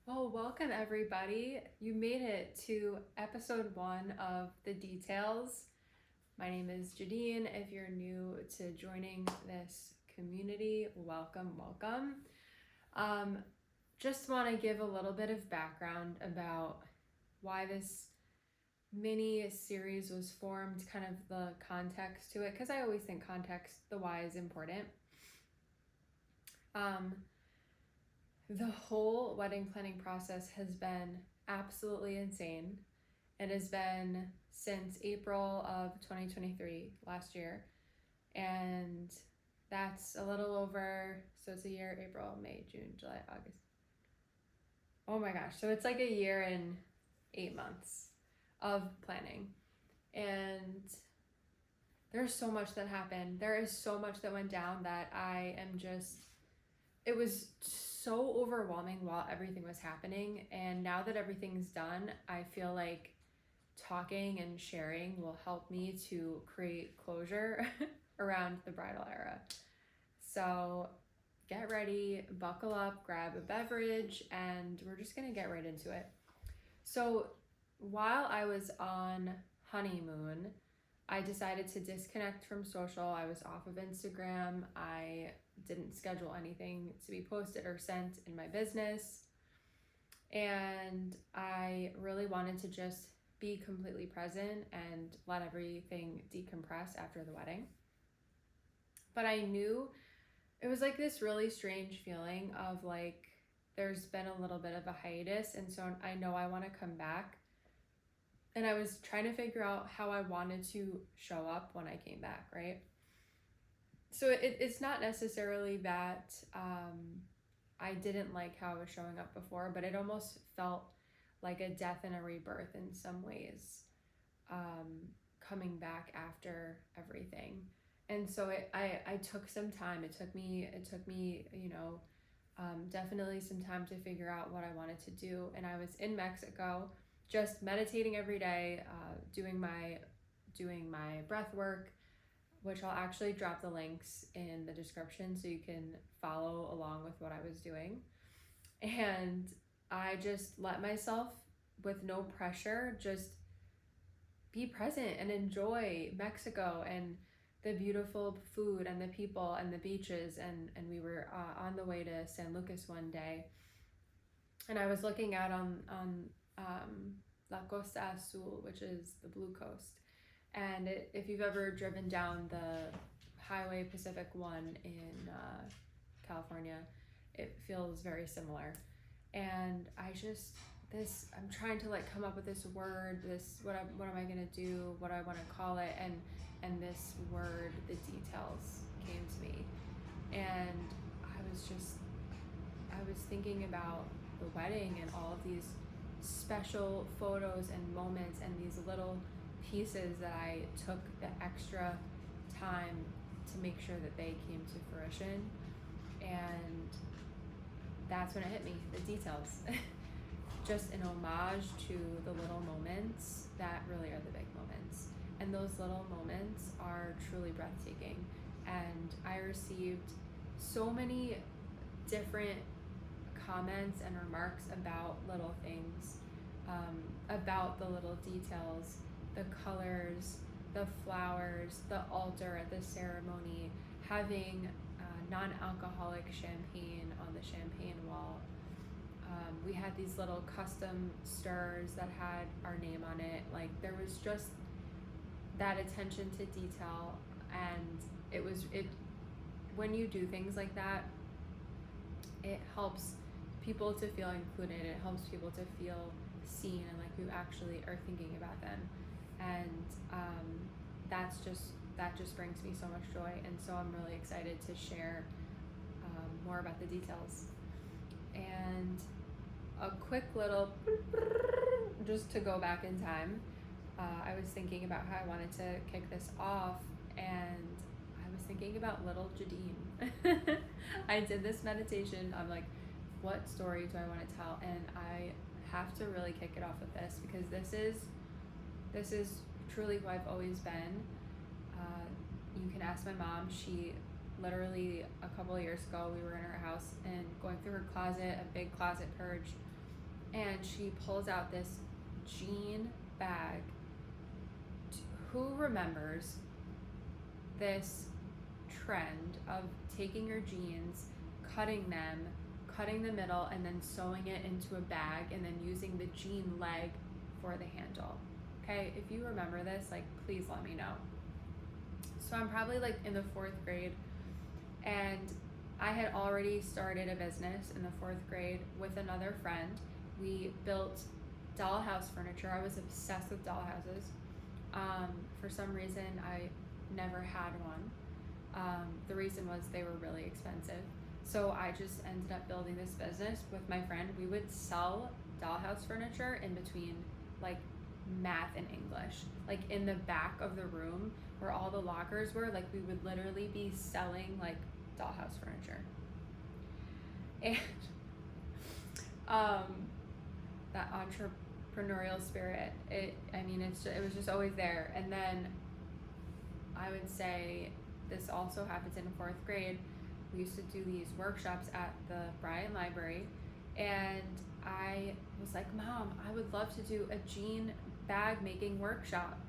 Well, welcome everybody. You made it to episode 1 of The Details. My name is Jadine. If you're new to joining this community, welcome. Um, just want to give a little bit of background about why this mini series was formed, kind of the context to it, because I always think context, the why is important. Um, The whole wedding planning process has been absolutely insane. It has been since April of 2023, last year. And that's a little over, so it's a year, April, May, June, July, August. Oh my gosh. So it's like a year and 8 months of planning. And there's so much that happened. There is so much that went down that it was so overwhelming while everything was happening. And now that everything's done, I feel like talking and sharing will help me to create closure around the bridal era. So get ready, buckle up, grab a beverage, and we're just gonna get right into it. So while I was on honeymoon, I decided to disconnect from social. I was off of Instagram. I didn't schedule anything to be posted or sent in my business. And I really wanted to just be completely present and let everything decompress after the wedding. But I knew it was like this really strange feeling of like there's been a little bit of a hiatus, and so I know I want to come back. And I was trying to figure out how I wanted to show up when I came back, right? So it's not necessarily that I didn't like how I was showing up before, but it almost felt like a death and a rebirth in some ways, coming back after everything. And so I took some time. It took me, definitely some time to figure out what I wanted to do. And I was in Mexico, just meditating every day, doing my breath work, which I'll actually drop the links in the description so you can follow along with what I was doing. And I just let myself, with no pressure, just be present and enjoy Mexico and the beautiful food and the people and the beaches. And we were on the way to San Lucas one day, and I was looking out on La Costa Azul, which is the blue coast. And if you've ever driven down the Highway Pacific 1 in California, it feels very similar. And I'm trying to like come up with this word, what am I gonna do, what I want to call it, and this word, the details, came to me. And I was thinking about the wedding and all of these special photos and moments and these little pieces that I took the extra time to make sure that they came to fruition. And that's when it hit me, the details. Just an homage to the little moments that really are the big moments. And those little moments are truly breathtaking. And I received so many different comments and remarks about little things, about the little details, the colors, the flowers, the altar at the ceremony, having non-alcoholic champagne on the champagne wall. We had these little custom stirs that had our name on it. Like, there was just that attention to detail, and when you do things like that, it helps people to feel included. It helps people to feel seen and like you actually are thinking about them. And that just brings me so much joy. And so I'm really excited to share more about the details. And a quick little, just to go back in time, I was thinking about how I wanted to kick this off, and I was thinking about little Jadine. I did this meditation. I'm like, what story do I want to tell? And I have to really kick it off with this, because this is truly who I've always been. You can ask my mom. She literally, a couple of years ago, we were in her house and going through her closet, a big closet purge, and she pulls out this jean bag. Who remembers this trend of taking your jeans, cutting the middle, and then sewing it into a bag, and then using the jean leg for the handle? Okay, if you remember this, like, please let me know. So I'm probably like in the 4th grade, and I had already started a business in the 4th grade with another friend. We built dollhouse furniture. I was obsessed with dollhouses. For some reason, I never had one. The reason was they were really expensive. So I just ended up building this business with my friend. We would sell dollhouse furniture in between like math and English. Like in the back of the room where all the lockers were, like we would literally be selling like dollhouse furniture. And that entrepreneurial spirit, it was just always there. And then I would say this also happens in 4th grade. We used to do these workshops at the Bryant Library, and I was like, Mom, I would love to do a jean bag making workshop.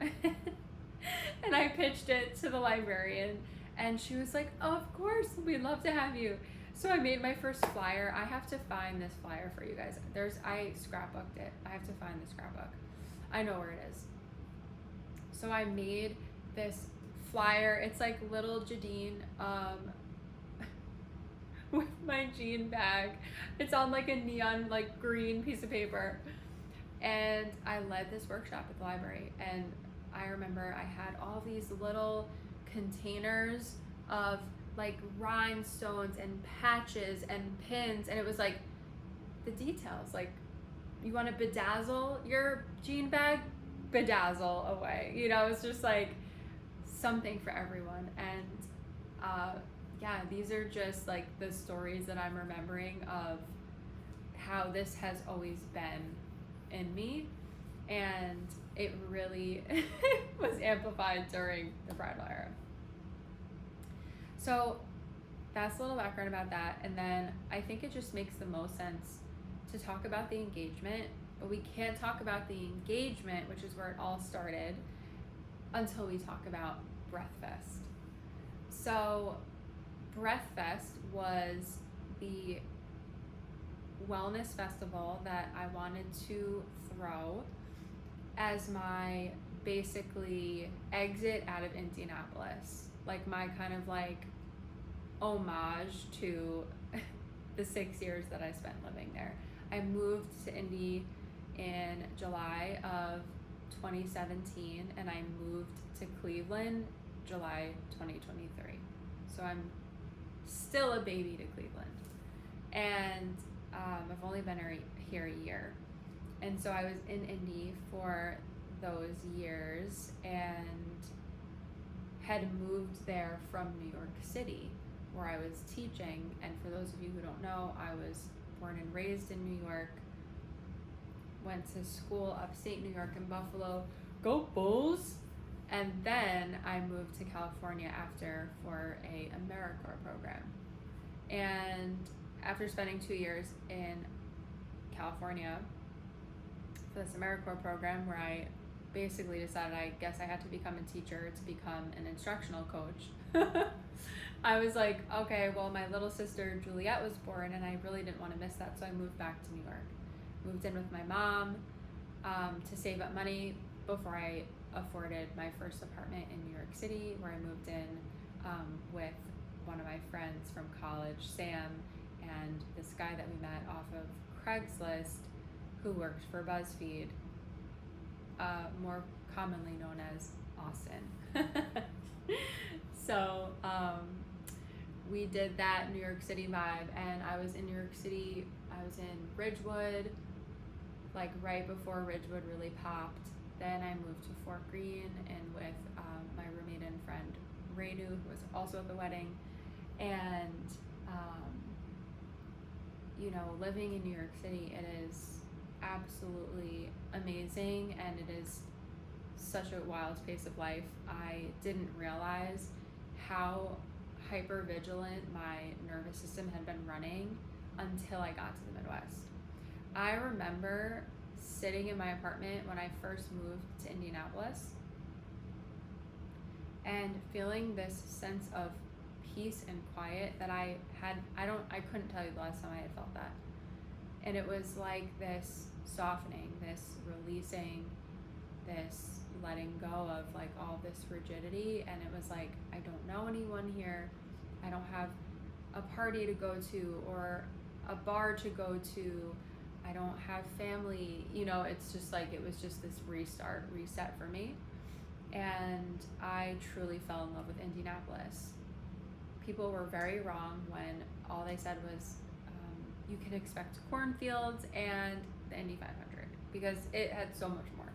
And I pitched it to the librarian, and she was like, oh, of course, we'd love to have you. So I made my first flyer. I have to find this flyer for you guys. I scrapbooked it. I have to find the scrapbook. I know where it is. So I made this flyer. It's like little Jadine with my jean bag. It's on like a neon like green piece of paper. And I led this workshop at the library, and I remember I had all these little containers of like rhinestones and patches and pins, and it was like the details, like, you want to bedazzle your jean bag, bedazzle away, you know. It's just like something for everyone. And yeah, these are just like the stories that I'm remembering of how this has always been in me, and it really was amplified during the bridal era. So that's a little background about that. And then I think it just makes the most sense to talk about the engagement, but we can't talk about the engagement, which is where it all started, until we talk about Breathfest. So Breathfest was the wellness festival that I wanted to throw as my basically exit out of Indianapolis, like my kind of like homage to the 6 years that I spent living there. I moved to Indy in July of 2017, and I moved to Cleveland July 2023. So I'm still a baby to Cleveland, and I've only been here a year. And so I was in Indy for those years and had moved there from New York City, where I was teaching. And for those of you who don't know, I was born and raised in New York, went to school upstate New York in Buffalo, go Bulls, and then I moved to California after for a AmeriCorps program. And after spending 2 years in California for this AmeriCorps program, where I basically decided I guess I had to become a teacher to become an instructional coach, I was like, okay, well, my little sister Juliet was born, and I really didn't want to miss that, so I moved back to New York. Moved in with my mom to save up money before I afforded my first apartment in New York City, where I moved in with one of my friends from college, Sam, and this guy that we met off of Craigslist who worked for BuzzFeed, more commonly known as Austin. So we did that New York City vibe, and I was in New York City, I was in Ridgewood, like right before Ridgewood really popped. Then I moved to Fort Greene, and with my roommate and friend Renu, who was also at the wedding. And you know, living in New York City, it is absolutely amazing, and it is such a wild pace of life. I didn't realize how hyper vigilant my nervous system had been running until I got to the Midwest. I remember sitting in my apartment when I first moved to Indianapolis and feeling this sense of peace and quiet that I couldn't tell you the last time I had felt that. And it was like this softening, this releasing, this letting go of like all this rigidity. And it was like, I don't know anyone here. I don't have a party to go to or a bar to go to. I don't have family. You know, it's just like, it was just this reset for me. And I truly fell in love with Indianapolis. People were very wrong when all they said was, you can expect cornfields and the Indy 500, because it had so much more.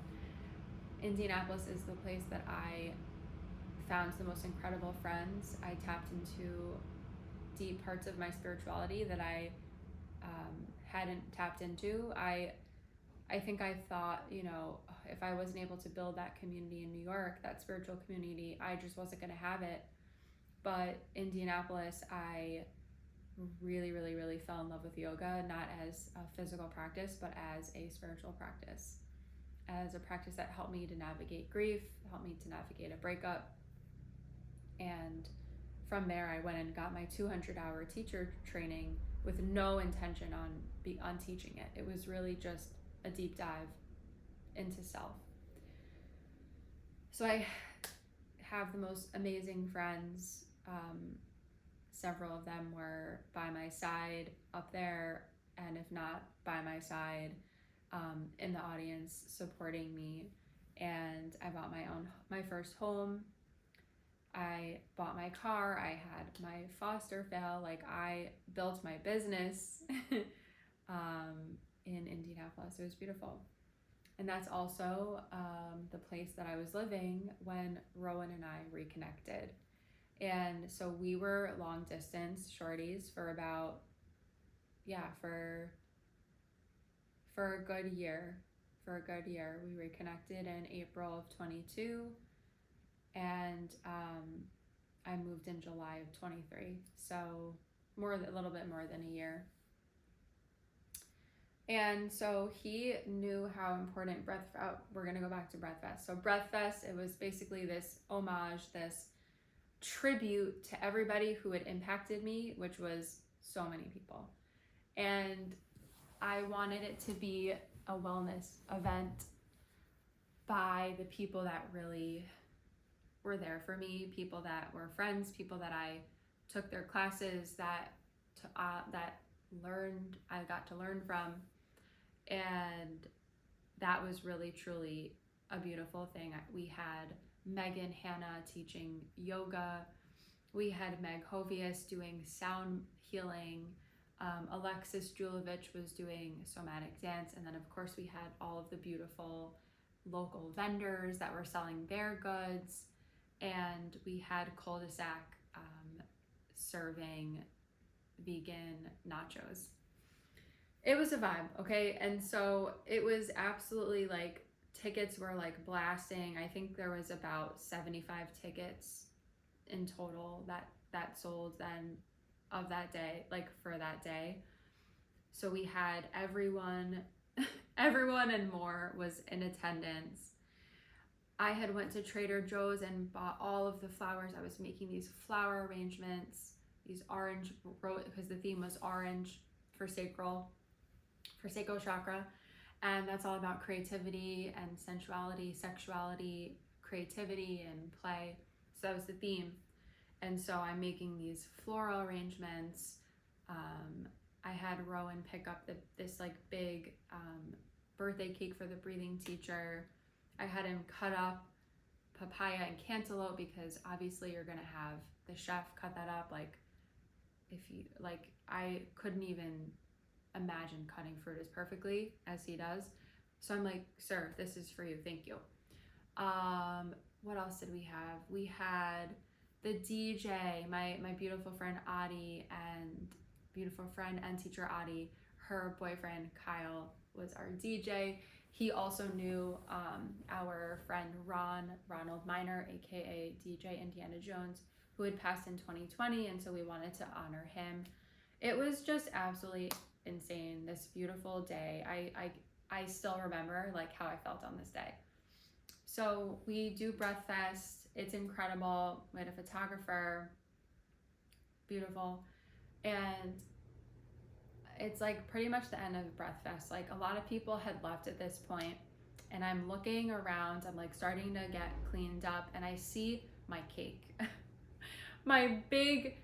Indianapolis is the place that I found the most incredible friends. I tapped into deep parts of my spirituality that I hadn't tapped into. I think I thought, you know, if I wasn't able to build that community in New York, that spiritual community, I just wasn't going to have it. But Indianapolis, I really, really, really fell in love with yoga, not as a physical practice, but as a spiritual practice, as a practice that helped me to navigate grief, helped me to navigate a breakup. And from there, I went and got my 200-hour teacher training with no intention on teaching it. It was really just a deep dive into self. So I have the most amazing friends. Several of them were by my side up there, and if not by my side, in the audience supporting me. And I bought my first home. I bought my car. I had my foster fail. Like, I built my business in Indianapolis. It was beautiful. And that's also the place that I was living when Rowan and I reconnected. And so we were long distance shorties for about, for a good year. We reconnected in April of 22, and I moved in July of 23. So a little bit more than a year. And so he knew how important we're going to go back to Breathfest. So Breathfest, it was basically this homage, this tribute to everybody who had impacted me, which was so many people. And I wanted it to be a wellness event by the people that really were there for me, people that were friends, people that I took their classes, that I got to learn from. And that was really, truly a beautiful thing. We had Megan Hanna teaching yoga. We had Meg Hovius doing sound healing. Alexis Julovich was doing somatic dance. And then, of course, we had all of the beautiful local vendors that were selling their goods. And we had Cul-de-sac serving vegan nachos. It was a vibe, okay? And so it was absolutely like, tickets were like blasting. I think there was about 75 tickets in total that sold then of that day, like for that day. So we had everyone and more was in attendance. I had went to Trader Joe's and bought all of the flowers. I was making these flower arrangements, these orange, because the theme was orange for sacral chakra. And that's all about creativity and sensuality, sexuality, creativity, and play. So that was the theme. And so I'm making these floral arrangements. I had Rowan pick up this like big birthday cake for the breathing teacher. I had him cut up papaya and cantaloupe, because obviously you're gonna have the chef cut that up. Like, I couldn't even imagine cutting fruit as perfectly as he does. So I'm like, sir, this is for you, thank you. What else did we have? We had the DJ, my beautiful friend Adi, and teacher Adi, her boyfriend Kyle was our DJ. He also knew our friend Ronald Miner, aka DJ Indiana Jones, who had passed in 2020, and so we wanted to honor him. It was just absolutely insane. This beautiful day. I still remember like how I felt on this day. So we do Breathfest. It's incredible. We had a photographer, beautiful. And it's like pretty much the end of Breathfest. Like a lot of people had left at this point, and I'm looking around. I'm like starting to get cleaned up, and I see my cake, my big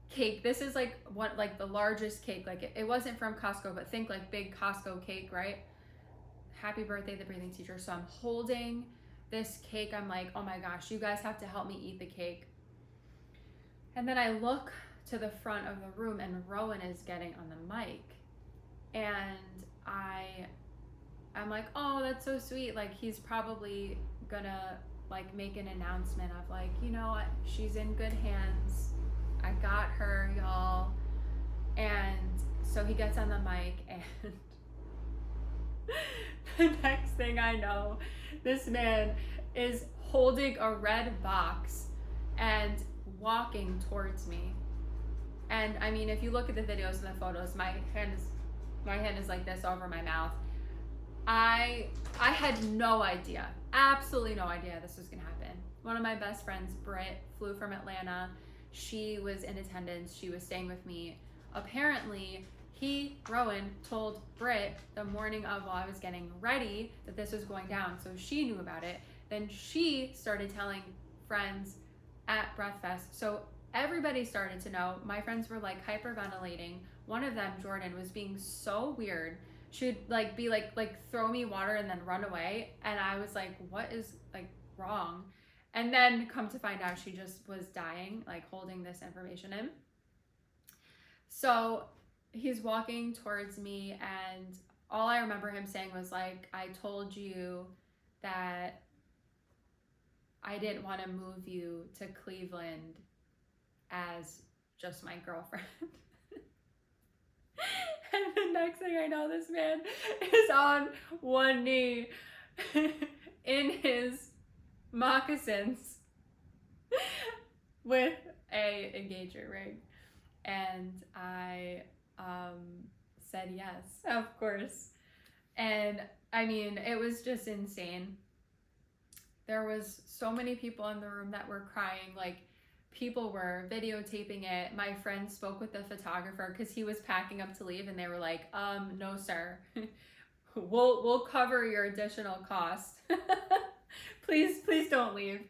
cake. This is like what, like the largest cake. Like it wasn't from Costco, but think like big Costco cake, right? Happy birthday, the breathing teacher. So I'm holding this cake. I'm like, oh my gosh, you guys have to help me eat the cake. And then I look to the front of the room, and Rowan is getting on the mic, and I'm like, oh, that's so sweet. Like he's probably gonna like make an announcement of like, you know what, she's in good hands. I got her, y'all. And so he gets on the mic, and the next thing I know, this man is holding a red box and walking towards me. And I mean, if you look at the videos and the photos, my hand is like this over my mouth. I had no idea, absolutely no idea this was gonna happen. One of my best friends, Britt, flew from Atlanta. She was in attendance. She was staying with me. Apparently, Rowan, told Britt the morning of, while I was getting ready, that this was going down. So she knew about it. Then she started telling friends at Breathfest. So everybody started to know. My friends were like hyperventilating. One of them, Jordan, was being so weird. She would like be like throw me water and then run away. And I was like, what is like wrong? And then come to find out she just was dying, like holding this information in. So he's walking towards me, and all I remember him saying was like, I told you that I didn't want to move you to Cleveland as just my girlfriend. And the next thing I know, this man is on one knee in his moccasins with a engagement ring. And I said yes, of course. And I mean, it was just insane. There was so many people in the room that were crying. Like people were videotaping it. My friend spoke with the photographer because he was packing up to leave, and they were like, no sir, we'll cover your additional cost. please don't leave.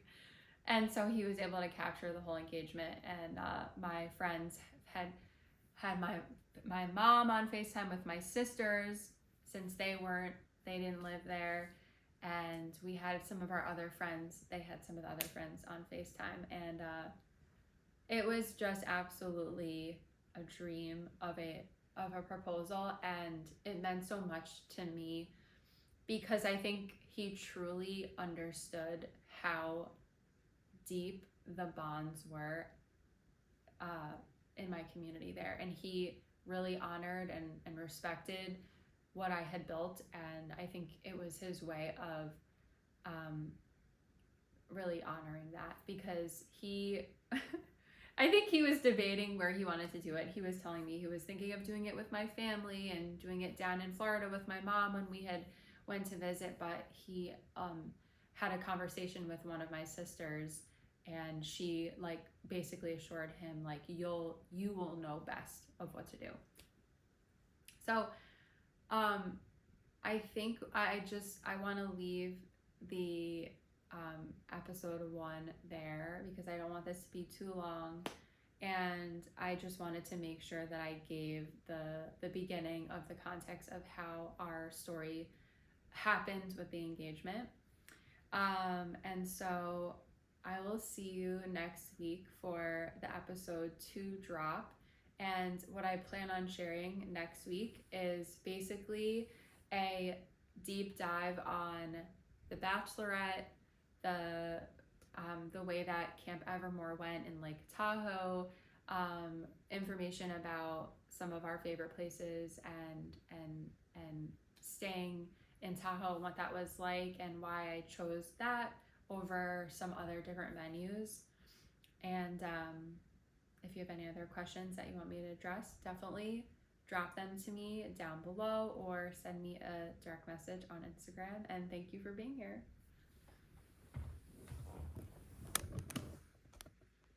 And so he was able to capture the whole engagement. And my friends had my mom on FaceTime with my sisters, since they didn't live there. And we had some of our other friends, they had some of the other friends on FaceTime. And it was just absolutely a dream of a proposal. And it meant so much to me because I think he truly understood how deep the bonds were in my community there. And he really honored and respected what I had built. And I think it was his way of really honoring that, because I think he was debating where he wanted to do it. He was telling me he was thinking of doing it with my family and doing it down in Florida with my mom when we had went to visit, but he had a conversation with one of my sisters, and she like basically assured him like, you will know best of what to do. So I think I want to leave the episode 1 there, because I don't want this to be too long. And I just wanted to make sure that I gave the beginning of the context of how our story happened with the engagement. And so I will see you next week for the episode 2 drop. And what I plan on sharing next week is basically a deep dive on the Bachelorette, the way that Camp Evermore went in Lake Tahoe, information about some of our favorite places and staying in Tahoe and what that was like, and why I chose that over some other different venues. And if you have any other questions that you want me to address, definitely drop them to me down below or send me a direct message on Instagram. And thank you for being here.